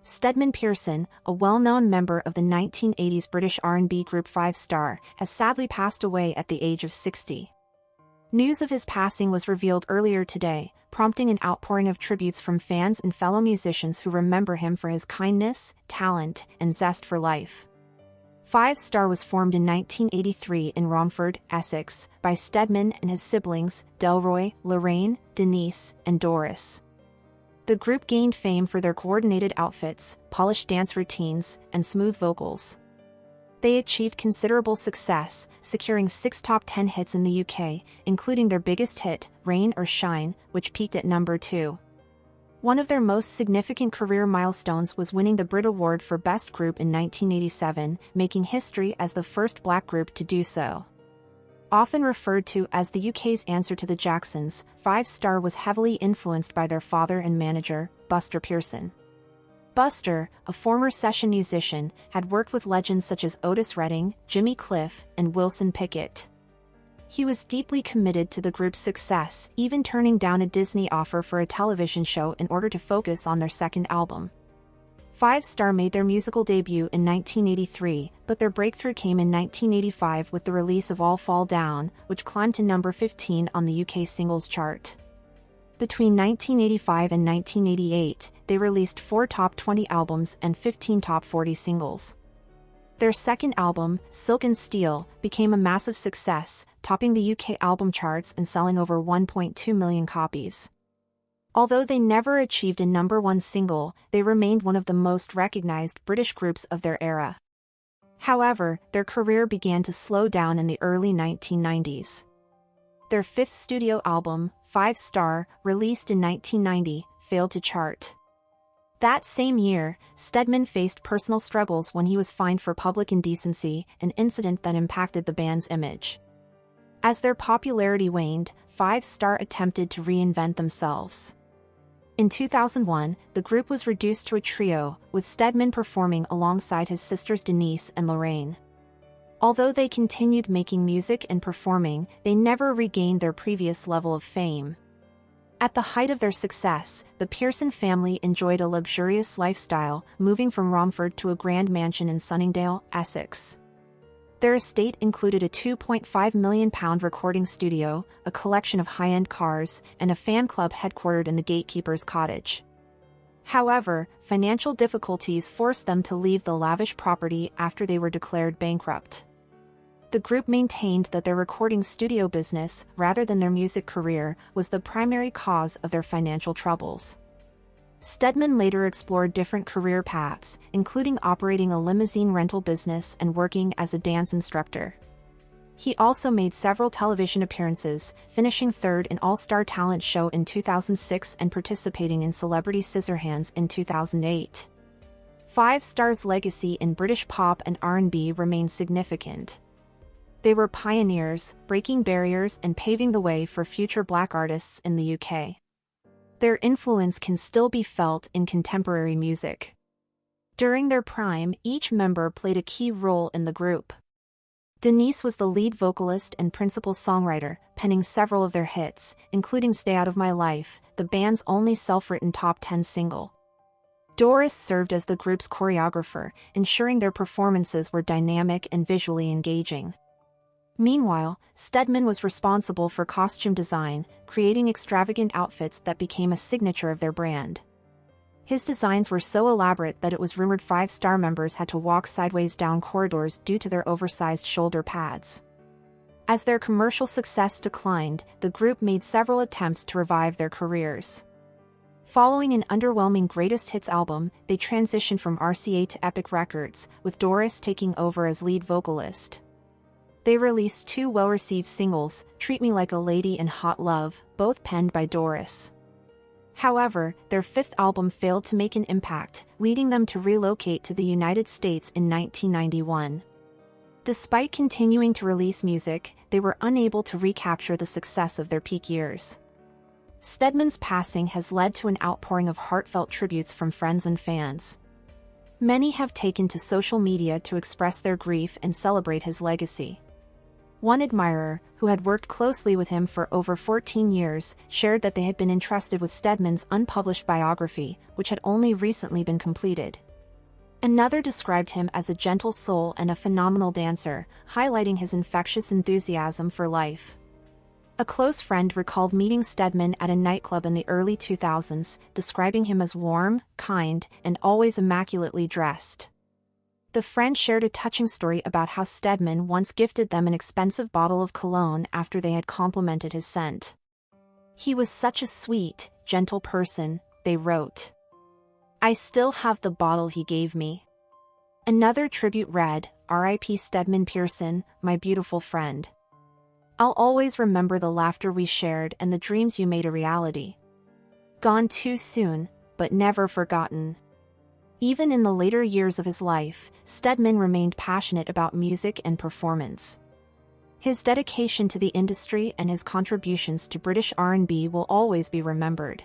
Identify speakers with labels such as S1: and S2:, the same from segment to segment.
S1: Stedman Pearson, a well-known member of the 1980s British R&B group Five Star, has sadly passed away at the age of 60. News of his passing was revealed earlier today, prompting an outpouring of tributes from fans and fellow musicians who remember him for his kindness, talent, and zest for life. Five Star was formed in 1983 in Romford, Essex, by Stedman and his siblings, Delroy, Lorraine, Denise, and Doris. The group gained fame for their coordinated outfits, polished dance routines, and smooth vocals. They achieved considerable success, securing 6 top 10 hits in the UK, including their biggest hit, Rain or Shine, which peaked at number 2. One of their most significant career milestones was winning the Brit Award for Best Group in 1987, making history as the first black group to do so. Often referred to as the UK's answer to the Jacksons, Five Star was heavily influenced by their father and manager, Buster Pearson. Buster, a former session musician, had worked with legends such as Otis Redding, Jimmy Cliff, and Wilson Pickett. He was deeply committed to the group's success, even turning down a Disney offer for a television show in order to focus on their second album. Five Star made their musical debut in 1983, but their breakthrough came in 1985 with the release of All Fall Down, which climbed to number 15 on the UK singles chart. Between 1985 and 1988, they released 4 top 20 albums and 15 top 40 singles. Their second album, Silk and Steel, became a massive success, topping the UK album charts and selling over 1.2 million copies. Although they never achieved a number 1 single, they remained one of the most recognized British groups of their era. However, their career began to slow down in the early 1990s. Their 5th studio album, Five Star, released in 1990, failed to chart. That same year, Stedman faced personal struggles when he was fined for public indecency, an incident that impacted the band's image. As their popularity waned, Five Star attempted to reinvent themselves. In 2001, the group was reduced to a trio, with Stedman performing alongside his sisters Denise and Lorraine. Although they continued making music and performing, they never regained their previous level of fame. At the height of their success, the Pearson family enjoyed a luxurious lifestyle, moving from Romford to a grand mansion in Sunningdale, Essex. Their estate included a £2.5 million recording studio, a collection of high-end cars, and a fan club headquartered in the gatekeeper's cottage. However, financial difficulties forced them to leave the lavish property after they were declared bankrupt. The group maintained that their recording studio business, rather than their music career, was the primary cause of their financial troubles. Stedman later explored different career paths, including operating a limousine rental business and working as a dance instructor. He also made several television appearances, finishing 3rd in All-Star Talent Show in 2006 and participating in Celebrity Scissorhands in 2008. Five Star's legacy in British pop and R&B remains significant. They were pioneers, breaking barriers and paving the way for future black artists in the UK. Their influence can still be felt in contemporary music. During their prime, each member played a key role in the group. Denise was the lead vocalist and principal songwriter, penning several of their hits, including Stay Out of My Life, the band's only self-written top 10 single. Doris served as the group's choreographer, ensuring their performances were dynamic and visually engaging. Meanwhile, Stedman was responsible for costume design, creating extravagant outfits that became a signature of their brand. His designs were so elaborate that it was rumored Five Star members had to walk sideways down corridors due to their oversized shoulder pads. As their commercial success declined, the group made several attempts to revive their careers. Following an underwhelming greatest hits album, they transitioned from RCA to Epic Records, with Doris taking over as lead vocalist. They released 2 well-received singles, Treat Me Like a Lady and Hot Love, both penned by Doris. However, their 5th album failed to make an impact, leading them to relocate to the United States in 1991. Despite continuing to release music, they were unable to recapture the success of their peak years. Stedman's passing has led to an outpouring of heartfelt tributes from friends and fans. Many have taken to social media to express their grief and celebrate his legacy. One admirer, who had worked closely with him for over 14 years, shared that they had been entrusted with Stedman's unpublished biography, which had only recently been completed. Another described him as a gentle soul and a phenomenal dancer, highlighting his infectious enthusiasm for life. A close friend recalled meeting Stedman at a nightclub in the early 2000s, describing him as warm, kind, and always immaculately dressed. The friend shared a touching story about how Stedman once gifted them an expensive bottle of cologne after they had complimented his scent. "He was such a sweet, gentle person," they wrote. "I still have the bottle he gave me." Another tribute read, "R.I.P. Stedman Pearson, my beautiful friend. I'll always remember the laughter we shared and the dreams you made a reality. Gone too soon, but never forgotten." Even in the later years of his life, Stedman remained passionate about music and performance. His dedication to the industry and his contributions to British R&B will always be remembered.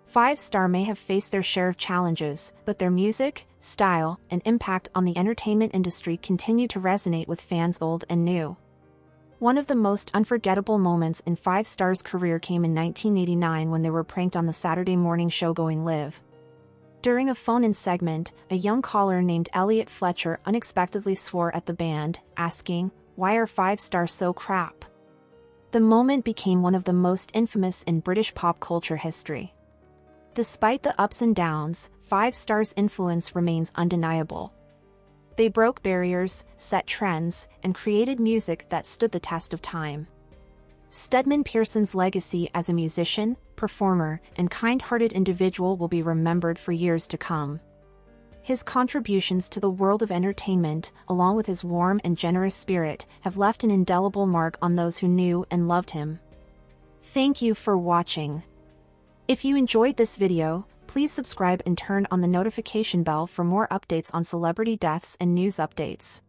S1: Five Star may have faced their share of challenges, but their music, style, and impact on the entertainment industry continue to resonate with fans old and new. One of the most unforgettable moments in Five Star's career came in 1989 when they were pranked on the Saturday morning show Going Live. During a phone-in segment, a young caller named Elliot Fletcher unexpectedly swore at the band, asking, "Why are Five Star so crap?" The moment became one of the most infamous in British pop culture history. Despite the ups and downs, Five Star's influence remains undeniable. They broke barriers, set trends, and created music that stood the test of time. Stedman Pearson's legacy as a musician, performer, and kind-hearted individual will be remembered for years to come. His contributions to the world of entertainment, along with his warm and generous spirit, have left an indelible mark on those who knew and loved him. Thank you for watching. If you enjoyed this video, please subscribe and turn on the notification bell for more updates on celebrity deaths and news updates.